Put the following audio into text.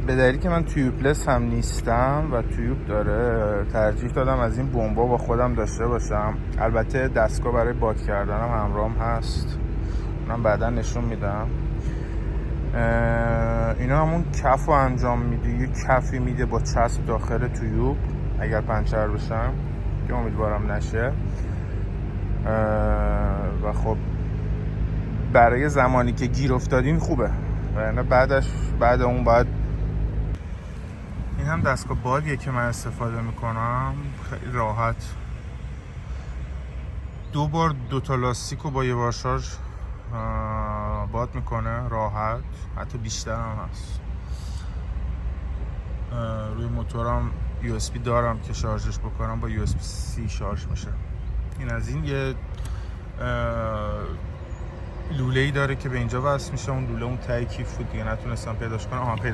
به دلیلی که من تیوبلس هم نیستم و تیوب داره، ترجیح دادم از این بمبا با خودم داشته باشم. البته دستگاه برای باد کردنم همراهم هست، اونم بعدا نشون میدم. اینا همون کف رو انجام میده، یه کفی میده با چسب داخل تیوب اگر پنچر بشم، که امیدوارم نشه. و خب برای زمانی که گیر افتادین خوبه، و بعد اون باید. این هم دستگاه بادیه که من استفاده میکنم، خیلی راحت 2 بار 2 تا لاستیک رو با یه بار شارژ باد میکنه راحت، حتی بیشتر هم هست. روی موتورم USB دارم که شارژش بکنم، با USB-C شارژ میشه. این از این. یه لوله‌ای داره که به اینجا وصل میشه، اون لوله اون ته کیف بود دیگه، نتونستم پیداش کنم. پیدا